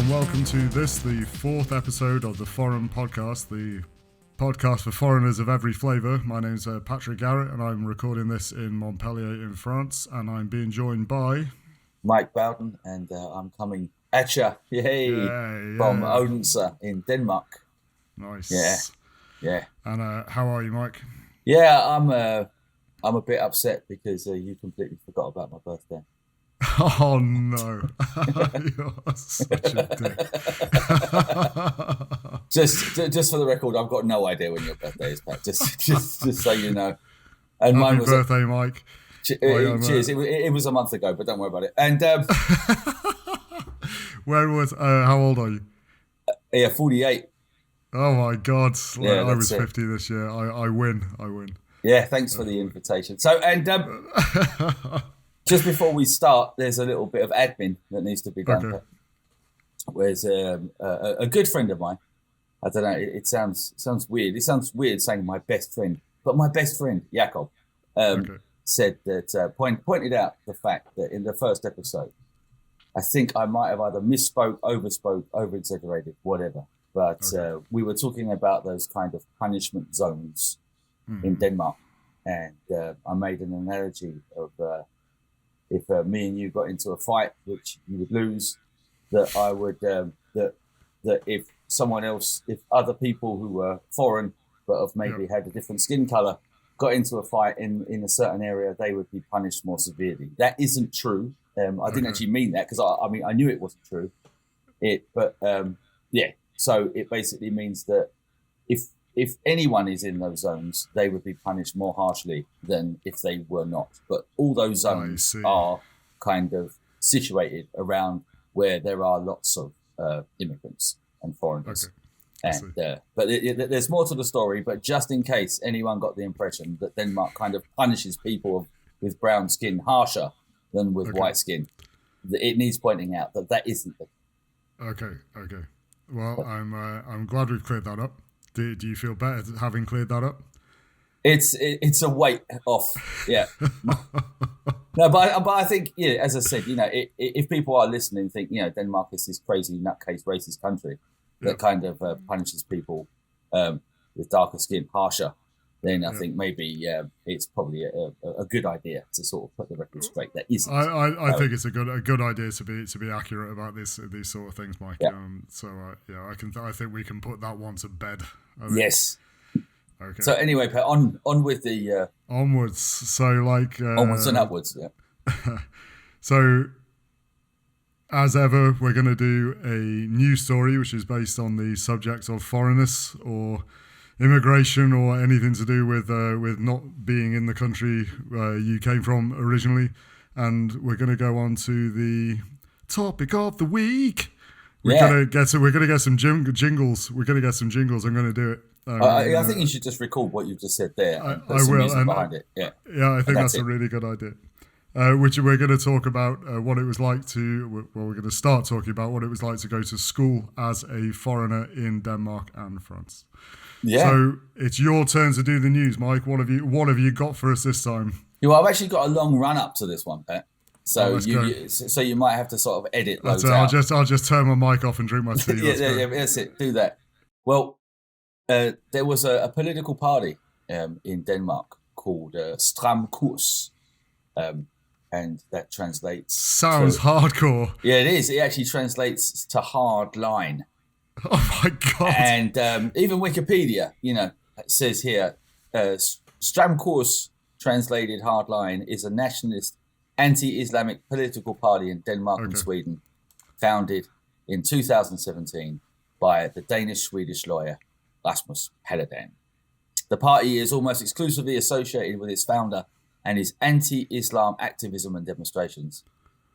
and welcome to the fourth episode of the Forrin Podcast, the podcast for foreigners of every flavour. My name's Patrick Garrett, and I'm recording this in Montpellier in France, and I'm being joined by... Mike Bowden, and I'm coming at you, from Odense in Denmark. Nice. Yeah. And how are you, Mike? Yeah, I'm a bit upset because you completely forgot about my birthday. Oh no! You're such a dick. just for the record, I've got no idea when your birthday is, Pat. Just so you know. And Happy mine was birthday, Mike. Cheers. It was a month ago, but don't worry about it. And how old are you? Yeah, 48. Oh my God! Yeah, I was 50 this year. I win. Yeah, thanks for the invitation. So, and just before we start, there's a little bit of admin that needs to be done. Okay. Whereas a good friend of mine, I don't know, it sounds weird. It sounds weird saying my best friend, but my best friend, Jakob, said that, pointed out the fact that in the first episode, I think I might have either misspoke, overspoke, over-exaggerated, whatever. But we were talking about those kind of punishment zones in Denmark. And I made an analogy of if me and you got into a fight, which you would lose, that I would, that if someone else, if other people who were foreign, but have maybe had a different skin color, got into a fight in a certain area, they would be punished more severely. That isn't true. I didn't actually mean that because I knew it wasn't true. So it basically means that if anyone is in those zones, they would be punished more harshly than if they were not. But all those zones are kind of situated around where there are lots of immigrants and foreigners. Okay. But there's more to the story. But just in case anyone got the impression that Denmark kind of punishes people with brown skin harsher than with white skin, it needs pointing out that isn't the case. Okay. Well, I'm glad we've cleared that up. Do you feel better having cleared that up? It's a weight off, yeah. No, but I think, as I said, if people are listening, think Denmark is this crazy nutcase racist country that kind of punishes people with darker skin harsher, then I think maybe it's probably a good idea to sort of put the record straight. That isn't. I think it's a good idea to be accurate about these sort of things, Mike. Yeah. I think we can put that one to bed. Yes. Okay. So anyway, Pat, on with the onwards. So onwards and upwards. Yeah. So as ever, we're going to do a news story which is based on the subject of foreignness or immigration or anything to do with not being in the country you came from originally, and we're going to go on to the topic of the week. We're gonna get some jingles. We're gonna get some jingles. I'm gonna do it. I think you should just record what you've just said there. And put some music behind it. Yeah, I think that's a really good idea. Which we're going to talk about what it was like to. Well, we're going to start talking about what it was like to go to school as a foreigner in Denmark and France. Yeah. So it's your turn to do the news, Mike. What have you got for us this time? Well, I've actually got a long run up to this one, Pat. So you might have to sort of edit those out. I'll just turn my mic off and drink my tea. That's it. Do that. Well, there was a political party in Denmark called Stram Kurs, and that translates. Sounds hardcore. Yeah, it is. It actually translates to hard line. Oh my God! And even Wikipedia, says here, Stram Kurs, translated hard line, is a nationalist, anti-Islamic political party in Denmark and Sweden, founded in 2017 by the Danish-Swedish lawyer Rasmus Paludan. The party is almost exclusively associated with its founder and his anti-Islam activism and demonstrations.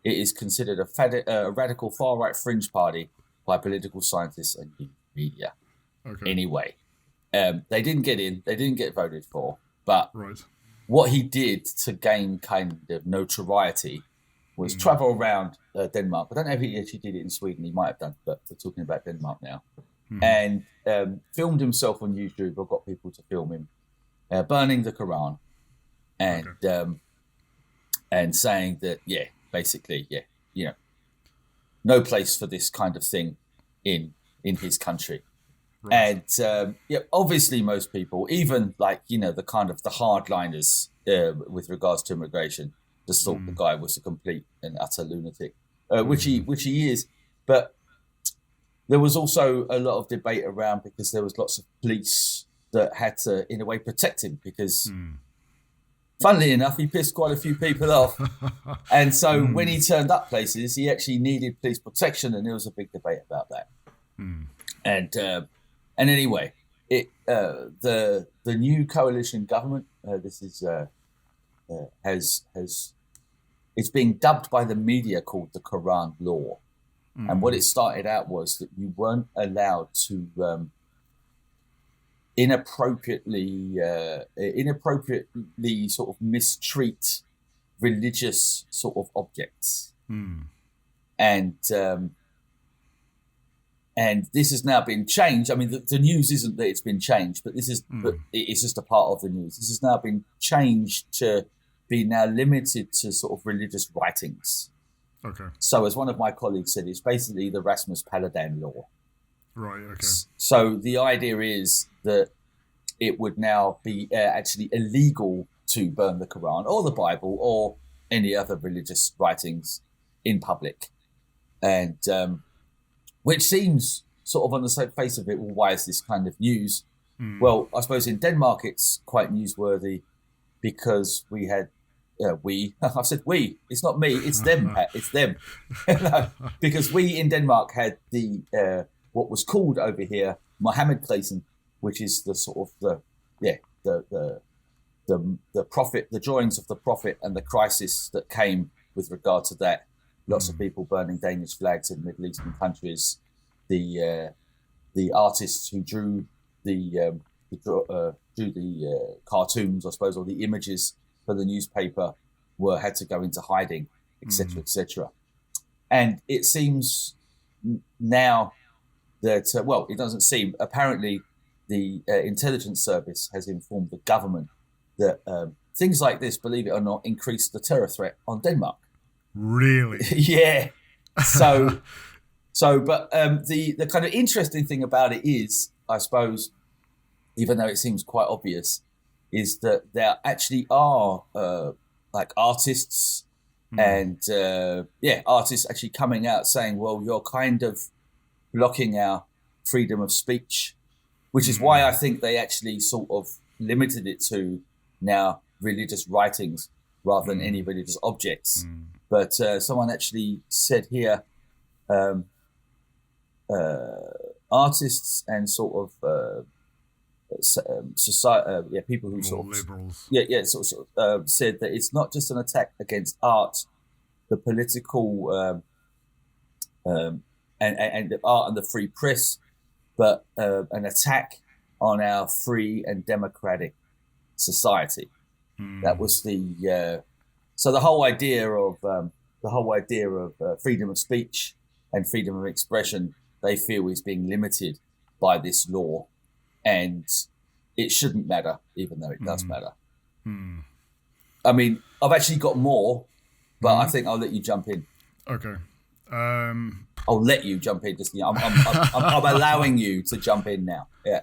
It is considered a radical far-right fringe party by political scientists and media. Anyway, they didn't get in, they didn't get voted for, but what he did to gain kind of notoriety was travel around Denmark. I don't know if he actually did it in Sweden. He might have done, but we're talking about Denmark now. And filmed himself on YouTube, or got people to film him burning the Koran and saying that, basically, no place for this kind of thing in his country. Right. And obviously most people, even like, the kind of the hardliners with regards to immigration, just thought the guy was a complete and utter lunatic, which he is. But there was also a lot of debate around, because there was lots of police that had to, in a way, protect him, because funnily enough, he pissed quite a few people off. And so when he turned up places, he actually needed police protection, and there was a big debate about that. And anyway, the new coalition government, it's being dubbed by the media called the Koran Law. And what it started out was that you weren't allowed to inappropriately sort of mistreat religious sort of objects. And this has now been changed. I mean, the news isn't that it's been changed, but but it's just a part of the news. This has now been changed to be now limited to sort of religious writings. Okay. So, as one of my colleagues said, it's basically the Rasmus Paludan law. Right. Okay. So the idea is that it would now be actually illegal to burn the Quran or the Bible or any other religious writings in public, and which seems sort of on the face of it, well, why is this kind of news? Well, I suppose in Denmark it's quite newsworthy because we had I said we, it's not me, it's them, Pat, it's them. Because we in Denmark had the what was called over here Mohammed-Pladsen, which is the sort of the prophet, the drawings of the prophet and the crisis that came with regard to that. Lots of people burning Danish flags in Middle Eastern countries. The artists who drew the cartoons, I suppose, or the images for the newspaper had to go into hiding, etc., etc. And it seems now that it doesn't seem. Apparently, the intelligence service has informed the government that things like this, believe it or not, increase the terror threat on Denmark. Really? Yeah. But the kind of interesting thing about it is, I suppose, even though it seems quite obvious, is that there actually are like artists and artists actually coming out saying, well, you're kind of blocking our freedom of speech, which is why I think they actually sort of limited it to now religious writings rather than any religious objects. But someone actually said here, artists and sort of society, people who sort of liberals, said that it's not just an attack against art, the political and the art and the free press, but an attack on our free and democratic society. That was the so the whole idea of freedom of speech and freedom of expression, they feel, is being limited by this law, and it shouldn't matter, even though it does matter. I mean, I've actually got more, but I think I'll let you jump in. Okay. I'll let you jump in. Just I'm allowing you to jump in now. Yeah.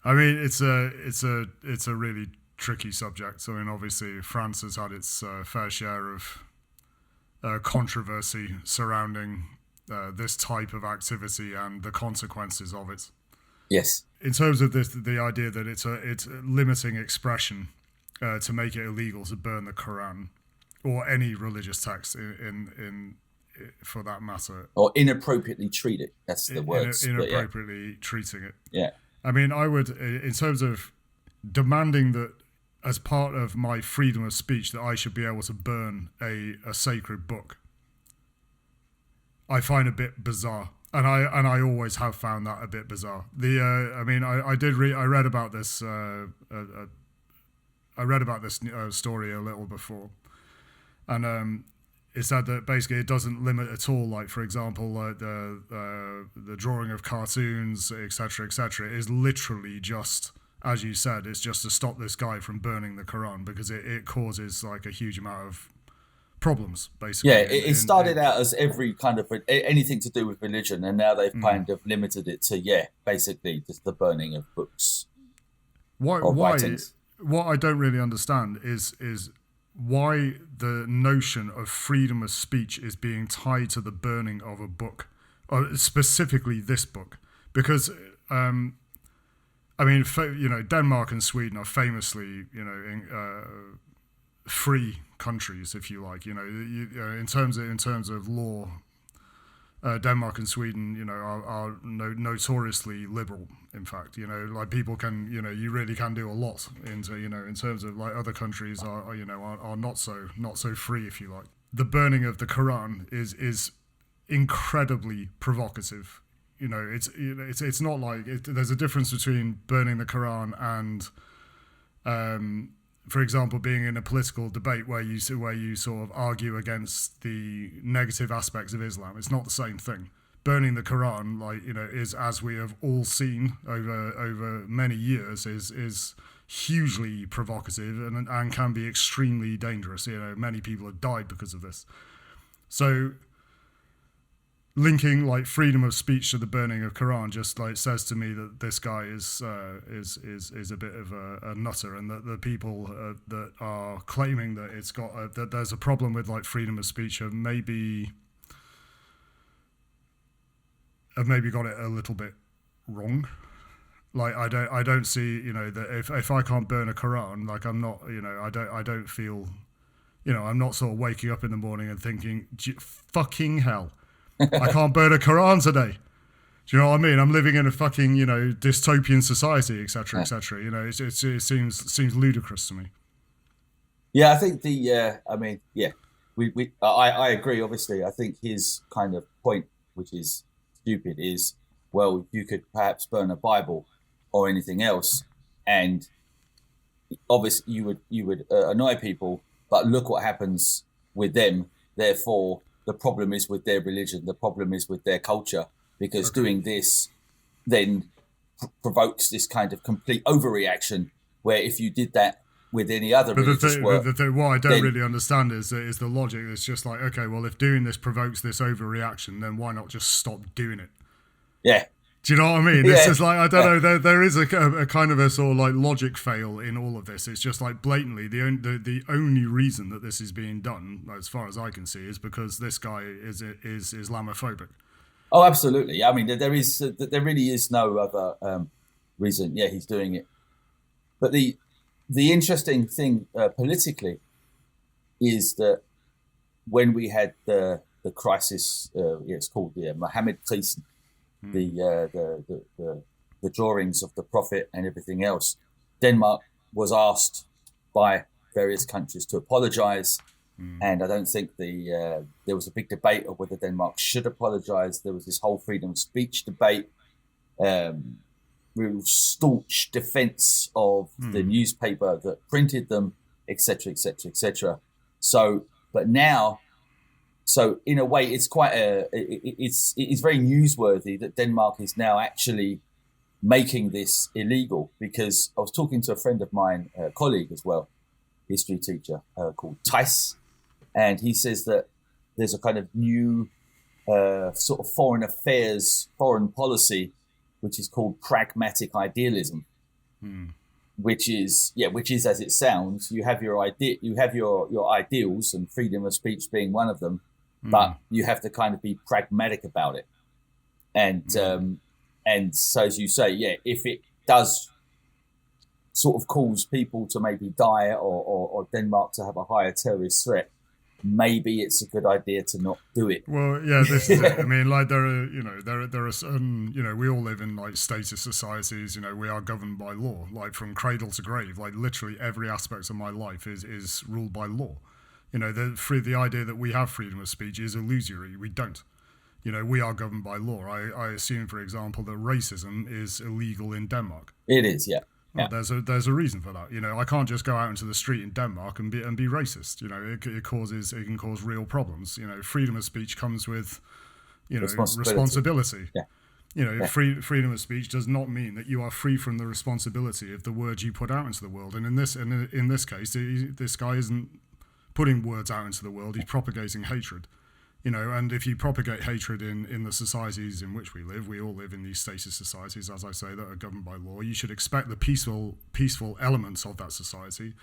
I mean, it's a really tricky subject. I mean, obviously, France has had its fair share of controversy surrounding this type of activity and the consequences of it. Yes. In terms of this, the idea that it's limiting expression to make it illegal to burn the Quran or any religious text in for that matter, or inappropriately treat it. That's the words. Inappropriately treating it. Yeah. I mean, I would, in terms of demanding that as part of my freedom of speech that I should be able to burn a sacred book, I find a bit bizarre, and I always have found that a bit bizarre. I mean, I read about this. I read about this story a little before, and it said that basically it doesn't limit at all. Like, for example, like the drawing of cartoons, etc., etc., is literally just, as you said, it's just to stop this guy from burning the Quran, because it causes like a huge amount of problems, basically. Yeah, it started out as every kind of anything to do with religion, and now they've kind of limited it to basically just the burning of books. Why? Writings. What I don't really understand is why the notion of freedom of speech is being tied to the burning of a book, or specifically this book, because Denmark and Sweden are famously free countries, if you like. In terms of law, Denmark and Sweden, are notoriously liberal. In fact, like people can, you really can do a lot in terms of like other countries are not so free, if you like. The burning of the Koran is incredibly provocative. It's not like there's a difference between burning the Koran and, for example, being in a political debate where you sort of argue against the negative aspects of Islam. It's not the same thing. Burning the Quran, is, as we have all seen over many years, is hugely provocative and can be extremely dangerous. Many people have died because of this. So linking like freedom of speech to the burning of Quran just like says to me that this guy is a bit of a nutter, and that the people that are claiming that it's got that there's a problem with like freedom of speech have maybe got it a little bit wrong. Like I don't see that if I can't burn a Quran, like I'm not I don't feel I'm not sort of waking up in the morning and thinking fucking hell, I can't burn a Quran today. Do you know what I mean? I'm living in a fucking, dystopian society, etc., etc. It seems ludicrous to me. Yeah, I think I agree. Obviously, I think his kind of point, which is stupid, is, well, you could perhaps burn a Bible or anything else, and obviously you would annoy people. But look what happens with them. Therefore, the problem is with their religion. The problem is with their culture, because doing this then provokes this kind of complete overreaction, where if you did that with any other religious work... What I don't really understand is the logic. It's just like, okay, well, if doing this provokes this overreaction, then why not just stop doing it? Yeah. Do you know what I mean? It's just like, I don't know, there is a kind of a sort of like logic fail in all of this. It's just like blatantly the only reason that this is being done, as far as I can see, is because this guy is Islamophobic. Oh, absolutely. I mean, there really is no other reason. Yeah, he's doing it. But the interesting thing politically is that when we had the crisis, it's called the Mohammed crisis, the drawings of the prophet and everything else, Denmark was asked by various countries to apologise, and I don't think there was a big debate of whether Denmark should apologise. There was this whole freedom of speech debate, real staunch defence of the newspaper that printed them, etc., etc., etc. So in a way, it's quite it's very newsworthy that Denmark is now actually making this illegal, because I was talking to a friend of mine, a colleague as well, history teacher called Theis, and he says that there's a kind of new sort of foreign policy, which is called pragmatic idealism, which is as it sounds. You have your ideals, and freedom of speech being one of them. But you have to kind of be pragmatic about it, and so as you say, if it does sort of cause people to maybe die or Denmark to have a higher terrorist threat, maybe it's a good idea to not do it. Well, yeah, this is it. I mean, like there are certain, we all live in like status societies. We are governed by law, like from cradle to grave. Like literally every aspect of my life is ruled by law. The idea that we have freedom of speech is illusory. We don't. We are governed by law. I assume, for example, that racism is illegal in Denmark. It is, yeah. Well, there's a reason for that. I can't just go out into the street in Denmark and be racist. It can cause real problems. Freedom of speech comes with, responsibility. Yeah. Freedom of speech does not mean that you are free from the responsibility of the words you put out into the world. And in this case, this guy isn't putting words out into the world. He's propagating hatred. And if you propagate hatred in the societies in which we all live in these status societies, as I say, that are governed by law, you should expect the peaceful elements of that society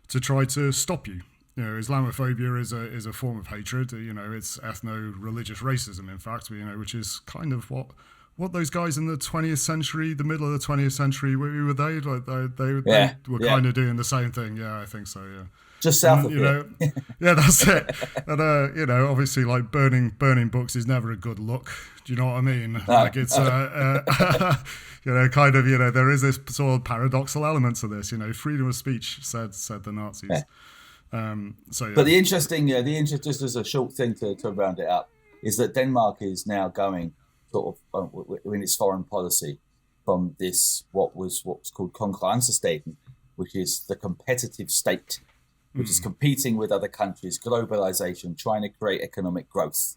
to try to stop you. Islamophobia is a form of hatred. It's ethno-religious racism, in fact, which is kind of what those guys in the 20th century, the middle of the 20th century, were they? They were kind of doing the same thing. Yeah, I think so, yeah. Just south of here. Yeah, that's it. And obviously, like burning books is never a good look. Do you know what I mean? No. Like it's kind of there is this sort of paradoxical element to this. Freedom of speech, said the Nazis. Yeah. So, yeah. But the interest, just as a short thing to round it up, is that Denmark is now going sort of in its foreign policy from this what's called konkurrencestaten, which is the competitive state, which is competing with other countries, globalization, trying to create economic growth,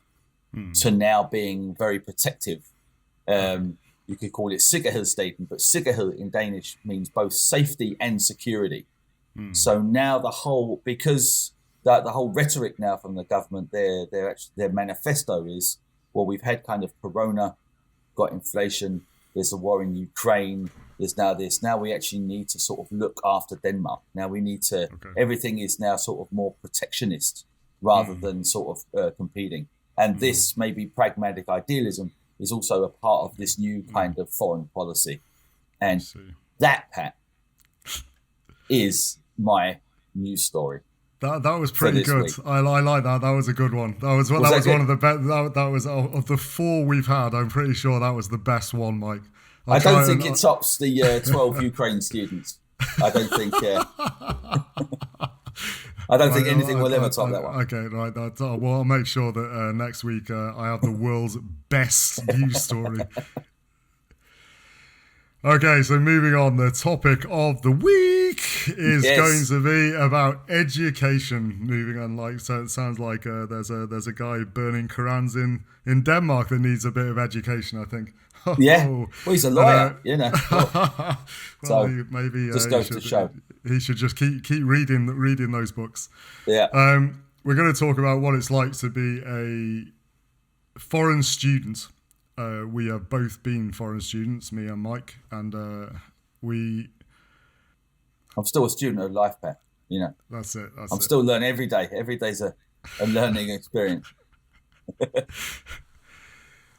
to now being very protective. You could call it sikkerhedsstaten, but sikkerhed in Danish means both safety and security. So now the whole rhetoric now from the government, their manifesto is, well, we've had kind of Corona, got inflation, there's a war in Ukraine, there's now this. Now we actually need to sort of look after Denmark. Now we need to, everything is now sort of more protectionist rather than sort of competing. And this maybe pragmatic idealism is also a part of this new kind of foreign policy. And that, Pat, is my news story. That was pretty good. Week. I like that. That was a good one. That was one of the best. That was of the 4 we've had. I'm pretty sure that was the best one, Mike. I don't think it tops the 12 Ukraine students. I don't think. I don't think anything will ever top that one. Okay, right. Well, I'll make sure that next week I have the world's best news story. Okay, so moving on, the topic of the week is going to be about education. Moving on, so it sounds like there's a guy burning Korans in Denmark that needs a bit of education, I think. Yeah, well, he's a lawyer, Well, so maybe just goes to show he should just keep reading those books. Yeah. We're going to talk about what it's like to be a foreign student. We have both been foreign students, me and Mike, and I'm still a student of life, Pat. That's it. I'm still learning every day. Every day's a learning experience.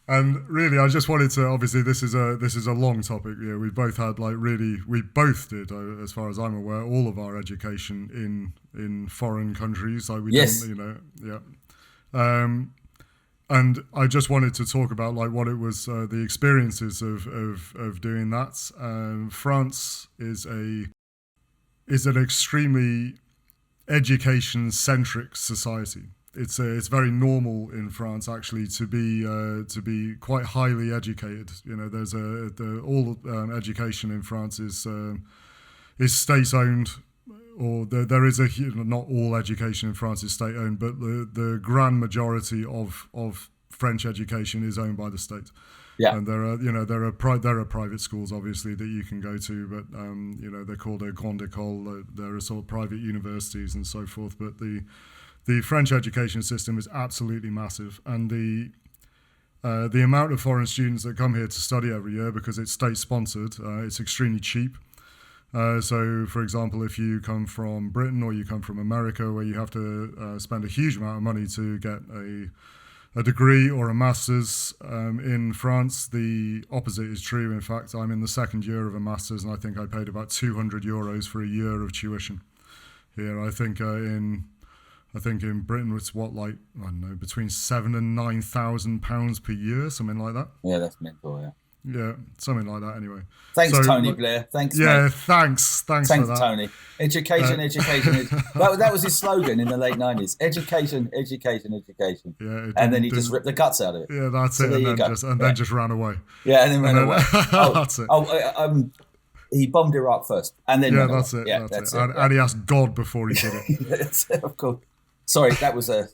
And really, I just wanted to. Obviously, this is a long topic. We both had we both did, as far as I'm aware, all of our education in foreign countries. We didn't, and I just wanted to talk about what it was, the experiences of doing that. France is an extremely education-centric society. It's very normal in France actually to be quite highly educated. There's all education in France is state-owned. Or there is not all education in France is state-owned, but the grand majority of French education is owned by the state. Yeah, and there are private schools obviously that you can go to, but they're called a grande école. There are sort of private universities and so forth. But the French education system is absolutely massive, and the amount of foreign students that come here to study every year, because it's state-sponsored, it's extremely cheap. So, for example, if you come from Britain or you come from America, where you have to spend a huge amount of money to get a degree or a master's, in France, the opposite is true. In fact, I'm in the second year of a master's, and I think I paid about €200 for a year of tuition here. I think in Britain it's between £7,000 and £9,000 per year, something like that. Yeah, that's mental. Yeah. Yeah, something like that anyway. Thanks, Tony Blair. Thanks, yeah, mate. Thanks for that. Tony. Education. That was his slogan in the late 90s. Education. Yeah, and then he just ripped the guts out of it. Yeah, that's it. And then just ran away. Yeah, and then ran away. That's it. He bombed Iraq first, and then that's it. And he asked God before he did it. Of course. Sorry, that was a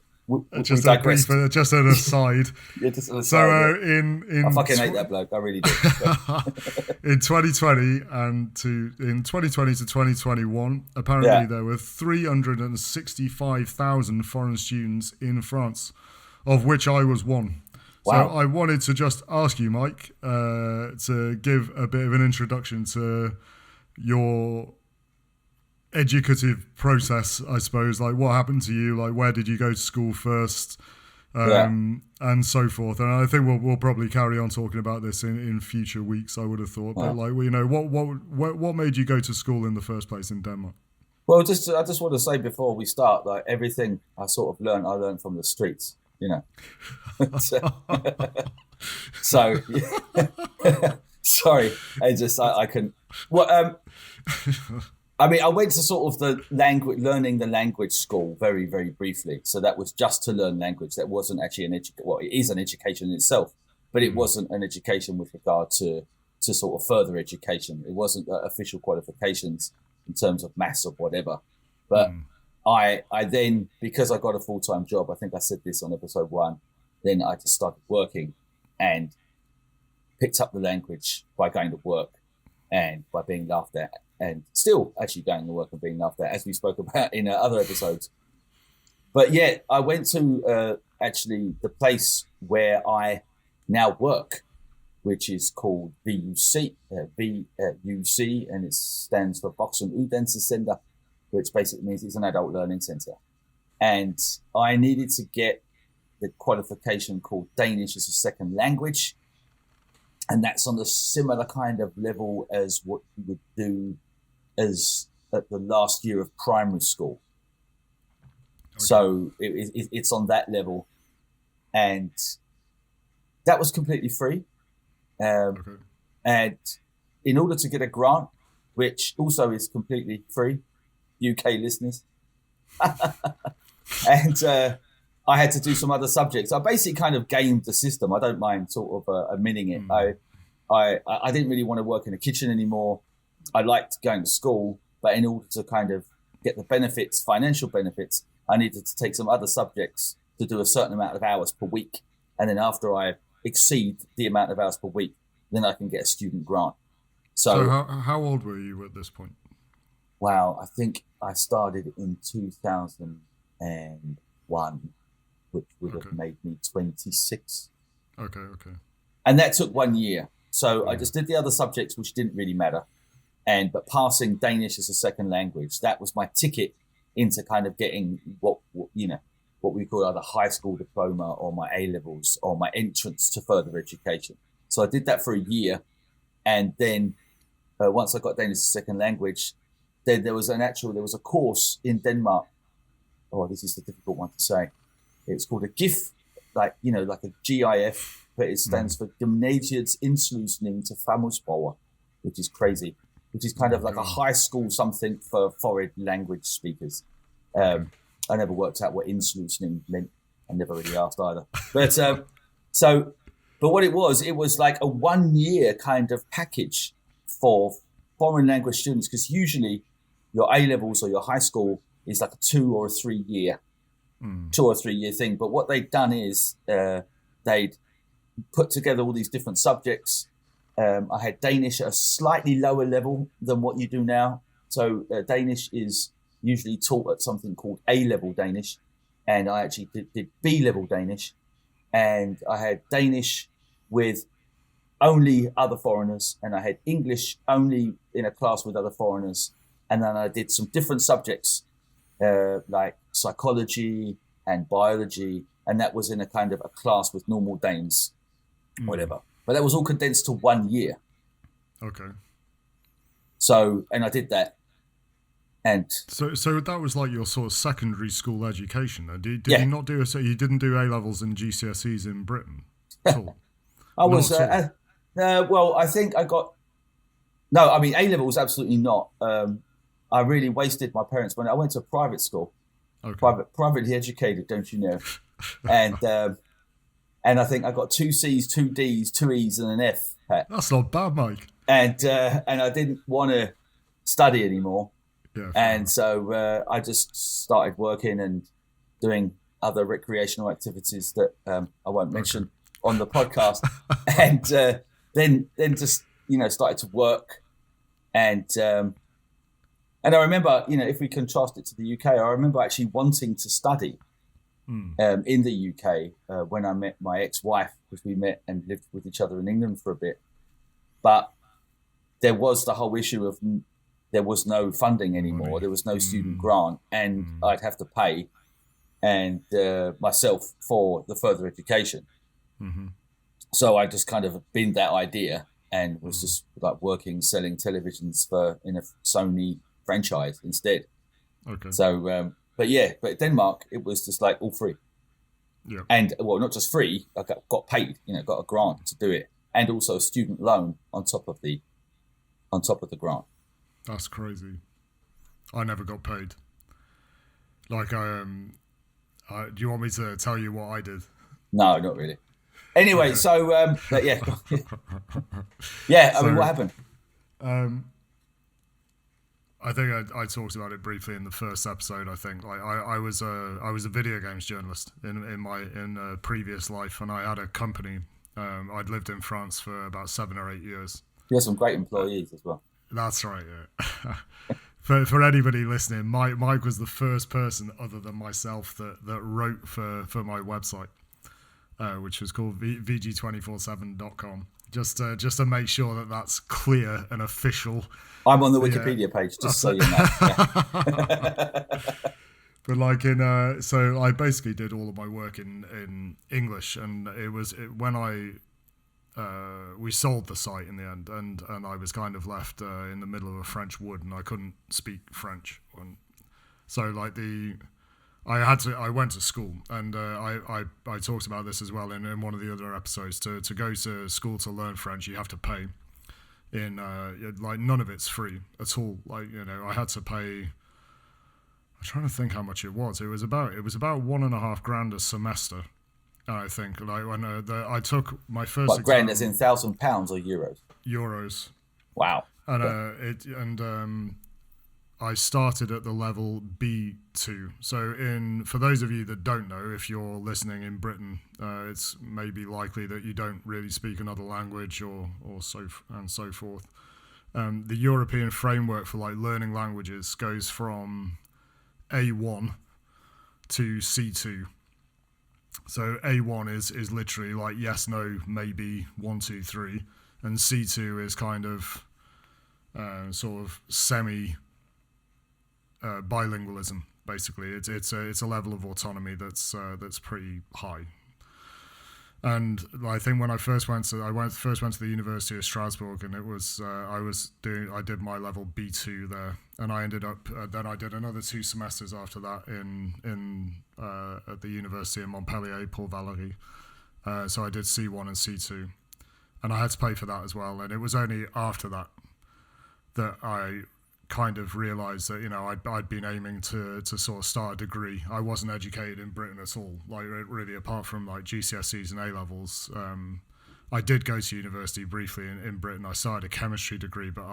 Just a digressed. brief, just an aside. Yeah, just an So aside, in I fucking hate that bloke. I really do. in 2020 in 2020 to 2021, apparently there were 365,000 foreign students in France, of which I was one. Wow. So I wanted to just ask you, Mike, to give a bit of an introduction to your educative process, I suppose. Like, what happened to you? Like, where did you go to school first, and so forth. And I think we'll probably carry on talking about this in future weeks, I would have thought. But like, you know, what made you go to school in the first place in Denmark? Well, I just want to say before we start, like, everything I sort of learned, I learned from the streets, you know. So sorry, I can. Well, I mean, I went to sort of learning the language school very, very briefly. So that was just to learn language. That wasn't actually it is an education in itself, but it wasn't an education with regard to sort of further education. It wasn't official qualifications in terms of maths or whatever. But I then, because I got a full-time job, I think I said this on episode 1, then I just started working and picked up the language by going to work and by being laughed at, and still actually going to work and being laughed at, as we spoke about in other episodes. But yeah, I went to actually the place where I now work, which is called VUC, VUC, and it stands for Voksen Uddannelsescenter, which basically means it's an adult learning center. And I needed to get the qualification called Danish as a second language. And that's on a similar kind of level as what you would do as at the last year of primary school. Okay. So it's on that level. And that was completely free. And in order to get a grant, which also is completely free, UK listeners, and I had to do some other subjects. I basically kind of gamed the system. I don't mind sort of admitting it. I didn't really want to work in a kitchen anymore. I liked going to school, but in order to kind of get the benefits, financial benefits, I needed to take some other subjects to do a certain amount of hours per week. And then after I exceed the amount of hours per week, then I can get a student grant. So how old were you at this point? Wow, I think I started in 2001, which would have made me 26. Okay. And that took 1 year. So I just did the other subjects, which didn't really matter. But passing Danish as a second language, that was my ticket into kind of getting what we call either high school diploma or my A-levels or my entrance to further education. So I did that for a year. And then once I got Danish as a second language, then there was a course in Denmark. Oh, this is the difficult one to say. It's called a GIF, like a GIF, but it stands for Gymnasiets Indslusning til Fremmedsprog, which is crazy, which is kind of like a high school something for foreign language speakers. I never worked out what inslusning meant. I never really asked either. But but what it was like a 1 year kind of package for foreign language students, because usually your A-levels or your high school is like a 2 or 3 year thing. But what they'd done is they'd put together all these different subjects. I had Danish at a slightly lower level than what you do now. So Danish is usually taught at something called A-level Danish. And I actually did B-level Danish. And I had Danish with only other foreigners. And I had English only in a class with other foreigners. And then I did some different subjects like psychology and biology. And that was in a kind of a class with normal Danes, whatever. But that was all condensed to 1 year. Okay. So, and I did that. And so that was like your sort of secondary school education. Did you not do so? You didn't do A-levels and GCSEs in Britain at all? I was, well, I think I got, no, I mean, A-levels, absolutely not. I really wasted my parents' money. I went to a private school, privately educated, don't you know? And I think I got 2 C's, 2 D's, 2 E's and an F. That's not bad, Mike. And I didn't want to study anymore. Yeah, and so I just started working and doing other recreational activities that I won't mention on the podcast, and then just started to work, and I remember if we contrast it to the UK, I remember actually wanting to study in the UK when I met my ex-wife, because we met and lived with each other in England for a bit, but there was the whole issue of there was no funding anymore. There was no student grant, and I'd have to pay and myself for the further education. So I just kind of binned that idea and was just like selling televisions in a Sony franchise instead. Okay. So, but Denmark, it was just like all free. Yeah. And not just free, I got paid, got a grant to do it, and also a student loan on top of the grant. That's crazy. I never got paid. Like, do you want me to tell you what I did? No, not really. Anyway, so but yeah, yeah. I mean, what happened? I think I talked about it briefly in the first episode. I think like I was a video games journalist in a previous life, and I had a company. I'd lived in France for about 7 or 8 years. You have some great employees as well. That's right. Yeah. For anybody listening, Mike was the first person other than myself that wrote for my website, which was called vg247.com. Just to make sure that that's clear and official. I'm on the Wikipedia page, just so you know. Yeah. But like so I basically did all of my work in English, and when we sold the site in the end, and I was kind of left in the middle of a French wood, and I couldn't speak French, so like I went to school, and I talked about this as well in one of the other episodes. To go to school to learn French, you have to pay. Like none of it's free at all. Like I had to pay. I'm trying to think how much it was. It was about $1.5 grand a semester. I think like when I took my first. What, grand as in £1,000 or euros? Euros. Wow. And I started at the level B2. So for those of you that don't know, if you're listening in Britain, it's maybe likely that you don't really speak another language or so forth. The European framework for like learning languages goes from A1 to C2. So A1 is literally like yes, no, maybe, 1, 2, 3, and C2 is kind of sort of semi bilingualism. Basically, it's a level of autonomy that's pretty high. And I think when I first went to the University of Strasbourg, and it was I did my level B2 there, and I ended up then I did another 2 semesters after that at the University in Montpellier, Paul Valéry. So I did C1 and C2, and I had to pay for that as well. And it was only after that I kind of realised that I'd been aiming to sort of start a degree. I wasn't educated in Britain at all, like really, apart from like GCSEs and A levels. I did go to university briefly in Britain. I started a chemistry degree, but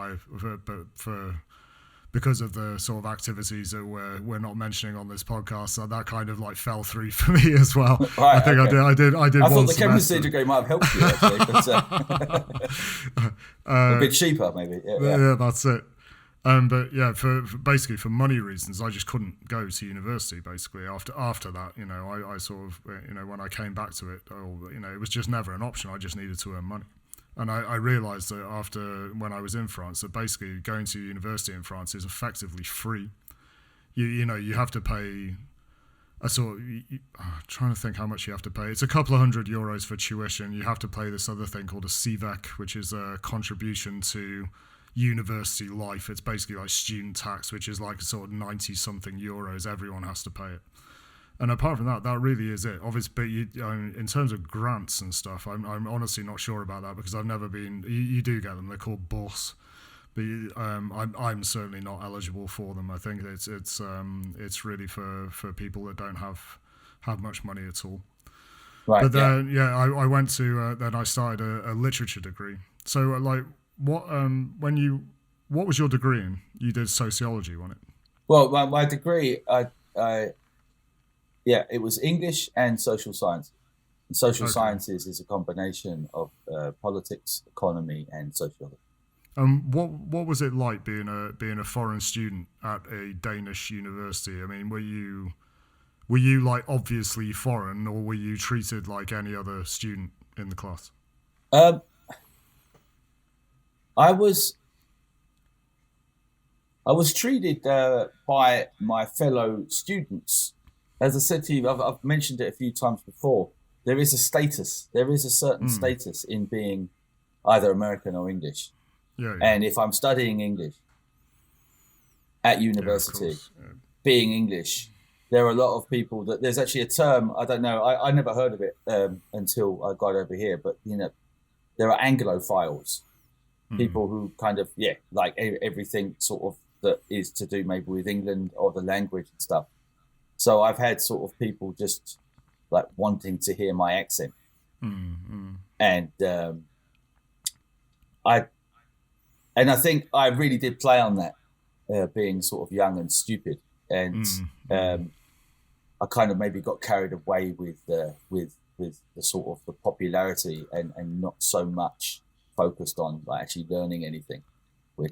because of the sort of activities that we're not mentioning on this podcast, that kind of like fell through for me as well. Right, I think okay. I did. I thought the chemistry degree might have helped you actually, but a bit cheaper maybe. Yeah, that's it. But yeah, for basically for money reasons, I just couldn't go to university. Basically, after that, I sort of, when I came back to it, it was just never an option. I just needed to earn money, and I realised that after when I was in France, that basically going to university in France is effectively free. You have to pay trying to think how much you have to pay. It's a couple of €100 for tuition. You have to pay this other thing called a CVEC, which is a contribution to university life. It's basically like student tax, which is like sort of 90 something euros. Everyone has to pay it. And apart from that really is it. Obviously, but in terms of grants and stuff, I'm honestly not sure about that, because I've never been. You do get them. They're called bourse, but I'm certainly not eligible for them. I think it's really for people that don't have much money at all. Right. But then I went to then I started a literature degree. So like. What was your degree in? You did sociology, wasn't it? Well, my degree, I it was English and social science. And social sciences is a combination of politics, economy, and sociology. What was it like being a foreign student at a Danish university? I mean, were you like obviously foreign, or were you treated like any other student in the class? I was treated by my fellow students. As I said to you, I've mentioned it a few times before. There is a status. There is a certain status in being either American or English. Yeah. And if I'm studying English at university, being English, there are a lot of people that there's actually a term, I don't know, I never heard of it until I got over here, but there are Anglophiles, people who kind of, like everything sort of that is to do maybe with England or the language and stuff. So I've had sort of people just like wanting to hear my accent. And I think I really did play on that, being sort of young and stupid, and I kind of maybe got carried away with the sort of the popularity and not so much focused on like actually learning anything.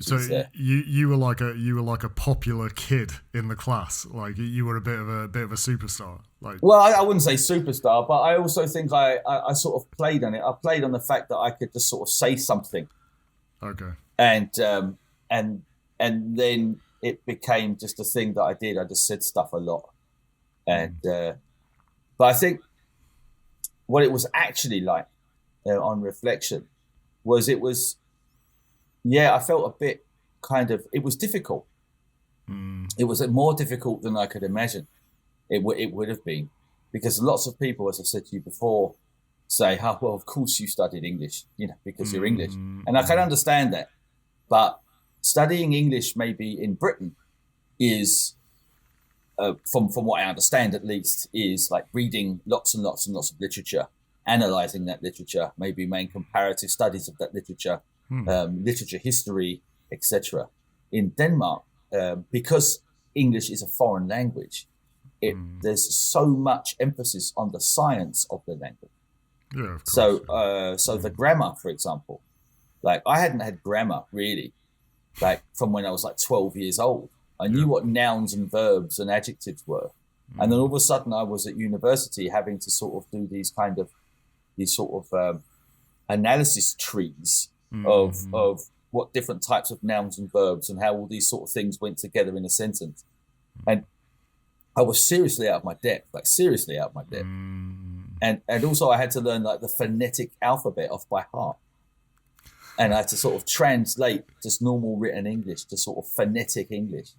So you were like a popular kid in the class, like you were a bit of a superstar. Like, well, I wouldn't say superstar, but I also think I sort of played on it. I played on the fact that I could just sort of say something. Okay. And then it became just a thing that I did. I just said stuff a lot, and but I think what it was actually like on reflection was I felt a bit it was difficult. It was more difficult than I could imagine. It would have been, because lots of people, as I said to you before, say, "Oh, well, of course you studied English, because you're English," and I can understand that. But studying English, maybe in Britain, is, from what I understand at least, is like reading lots and lots and lots of literature, analysing that literature, maybe making comparative studies of that literature, literature history, etc. In Denmark, because English is a foreign language, there's so much emphasis on the science of the language. Yeah, of course. So the grammar, for example, like I hadn't had grammar really, like from when I was like 12 years old. I knew what nouns and verbs and adjectives were, and then all of a sudden I was at university having to sort of do these sort of analysis trees of what different types of nouns and verbs and how all these sort of things went together in a sentence, and I was seriously out of my depth, and also I had to learn like the phonetic alphabet off by heart. And I had to sort of translate just normal written English to sort of phonetic English.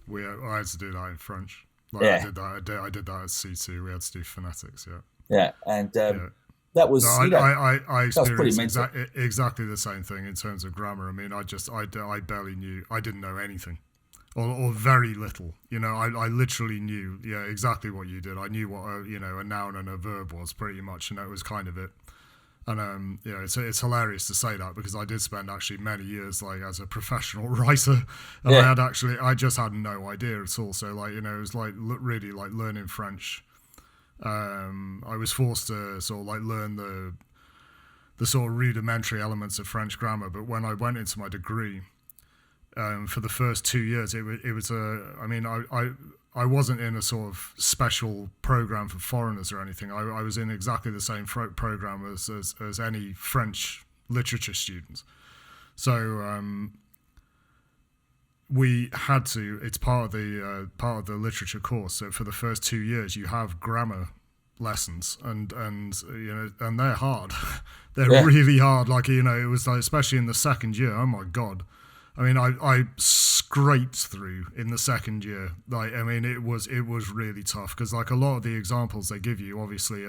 I had to do that in French. I did that. I did that at C2. We had to do phonetics. Yeah, and that was I experienced exactly the same thing in terms of grammar. I mean, I barely knew. I didn't know anything, or very little. I literally knew exactly what you did. I knew what a noun and a verb was pretty much, and that was kind of it. And it's hilarious to say that, because I did spend actually many years like as a professional writer, and I just had no idea at all. So like it was like really like learning French. I was forced to sort of like learn the sort of rudimentary elements of French grammar, but when I went into my degree, for the first 2 years, I wasn't in a sort of special program for foreigners or anything. I was in exactly the same program as any French literature students. So we had to. It's part of the literature course. So for the first 2 years, you have grammar lessons, and they're hard. They're really hard. Like it was like, especially in the second year. Oh my God. I mean, I scraped through in the second year. Like, I mean, it was really tough, because like a lot of the examples they give you, obviously,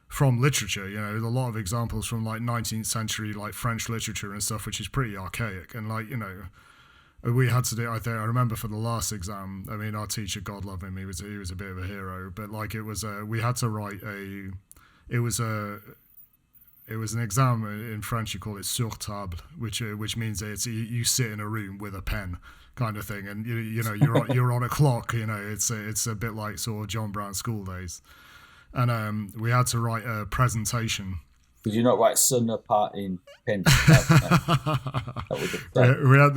from literature. A lot of examples from like 19th century like French literature and stuff, which is pretty archaic. And like we had to do. I remember for the last exam. I mean, our teacher, God love him, he was a bit of a hero. But like we had to write it was an exam in French. You call it sur table, which means it's you sit in a room with a pen, kind of thing, and you're on a clock. It's a bit like sort of John Brown school days, and we had to write a presentation. Did you not write "Sunna part in pen"?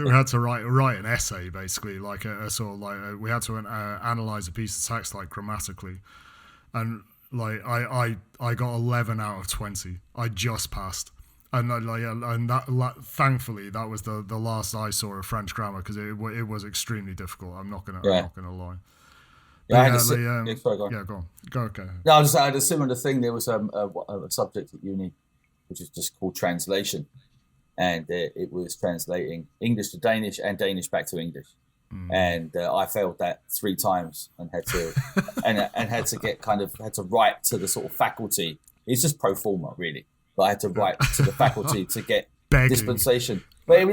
We had to write an essay, basically, like a sort of like we had to analyze a piece of text like grammatically, and like I got 11 out of 20. I just passed, and that thankfully that was the last I saw of French grammar, because it was extremely difficult. I'm not gonna lie. Yeah, Sorry, go on. Go, okay. No, I had a similar thing. There was a subject at uni, which is just called translation, and it was translating English to Danish and Danish back to English, and I failed that 3 times and had to and had to write to the sort of faculty. It's just pro forma, really, but I had to write to the faculty to get dispensation. But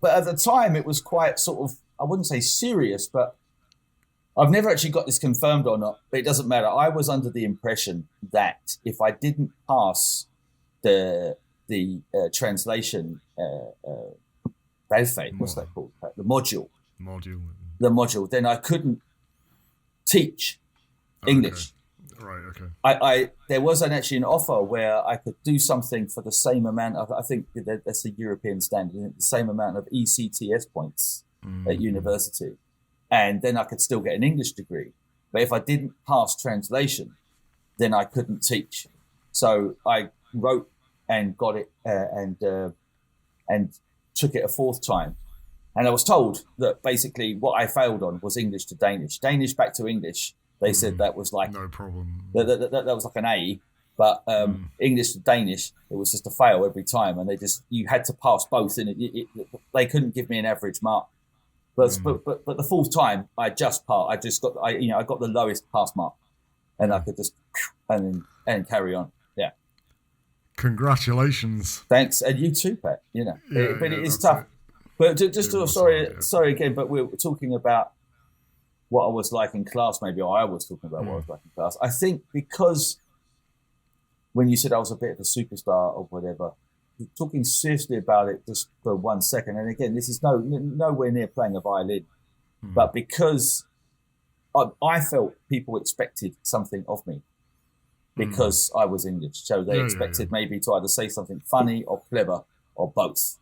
but at the time, it was quite sort of, I wouldn't say serious, but I've never actually got this confirmed or not, but it doesn't matter. I was under the impression that if I didn't pass the translation what's that called? The module, then I couldn't teach English. Right. Okay. There was actually an offer where I could do something for the same amount of, I think that's the European standard, the same amount of ECTS points at university. And then I could still get an English degree. But if I didn't pass translation, then I couldn't teach. So I wrote and got it and took it a 4th time. And I was told that basically what I failed on was English to Danish. Danish back to English, they said that was like... No problem. That was like an A. But English to Danish, it was just a fail every time. And you had to pass both. And they couldn't give me an average mark. But the 4th time I just passed. I got the lowest pass mark, and I could just and carry on. Yeah. Congratulations. Thanks, and you too, Pat. But it is tough. But sorry again. But we're talking about what I was like in class, maybe, or I was talking about what I was like in class. I think because when you said I was a bit of a superstar or whatever, talking seriously about it just for 1 second, and again, this is nowhere near playing a violin, but because I felt people expected something of me because I was English, so they expected maybe to either say something funny or clever or both,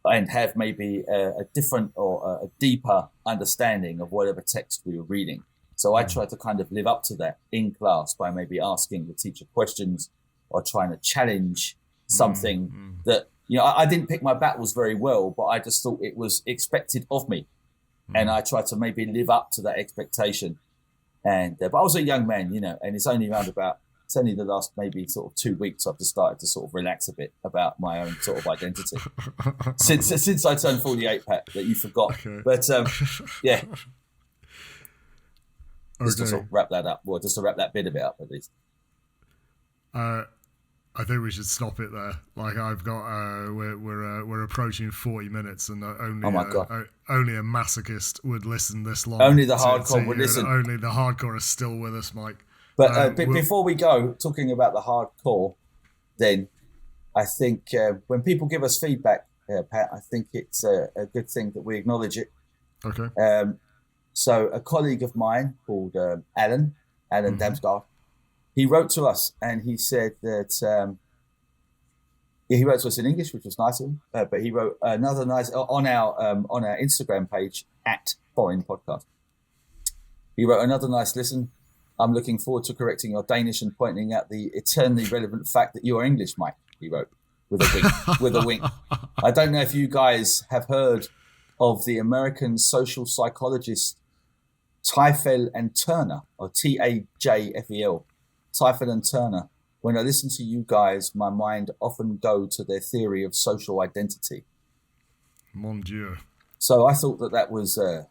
and have maybe a different or a deeper understanding of whatever text we were reading. So I tried to kind of live up to that in class by maybe asking the teacher questions or trying to challenge something that, I didn't pick my battles very well, but I just thought it was expected of me. And I tried to maybe live up to that expectation. And but I was a young man, and it's only the last maybe sort of 2 weeks I've just started to sort of relax a bit about my own sort of identity. since I turned 48, Pat, that you forgot. Okay. But yeah. Just to sort of wrap that up, or just to wrap that bit of it up at least. I think we should stop it there. Like I've got, we're approaching 40 minutes, and only a masochist would listen this long. Only the hardcore would listen. Only the hardcore is still with us, Mike. But before we go, talking about the hardcore, then I think when people give us feedback, Pat, I think it's a good thing that we acknowledge it. Okay. So a colleague of mine called Alan Damsgaard, he wrote to us and he said that he wrote to us in English, which was nice of him. But he wrote another nice on our Instagram page at Forrin Podcast. He wrote another nice listen. I'm looking forward to correcting your Danish and pointing out the eternally relevant fact that you are English, Mike. He wrote with a wink. I don't know if you guys have heard of the American social psychologist Teifel and Turner, or Tajfel. Teifel and Turner. When I listen to you guys, my mind often go to their theory of social identity. Mon Dieu. So I thought that was, that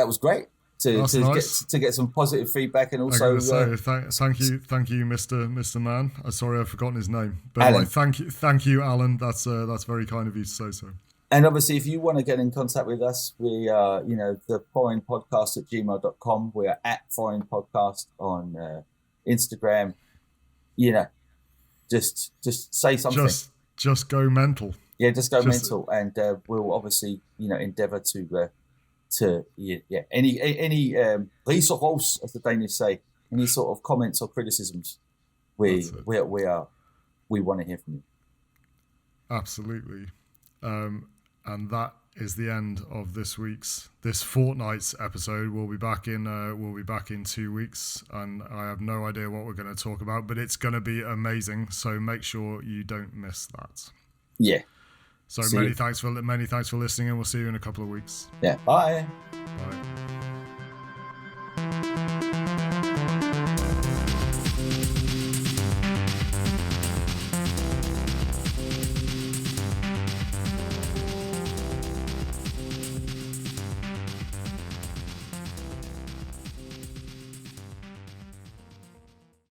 was great to get some positive feedback, and also thank you, Mr. Man. I'm sorry I've forgotten his name, but thank you, Alan. That's very kind of you to say so. And obviously, if you want to get in contact with us, we are, the Forrin Podcast at gmail.com. We are at Forrin Podcast on Instagram. just say something. Just go mental. Yeah, just go mental, and we'll obviously, endeavour to any ris og ros, as the Danish say, any sort of comments or criticisms. We want to hear from you. Absolutely, and that is the end of this fortnight's episode. We'll be back in 2 weeks, and I have no idea what we're going to talk about, but it's going to be amazing. So make sure you don't miss that. Yeah. So many thanks for listening, and we'll see you in a couple of weeks. Yeah. Bye. Bye.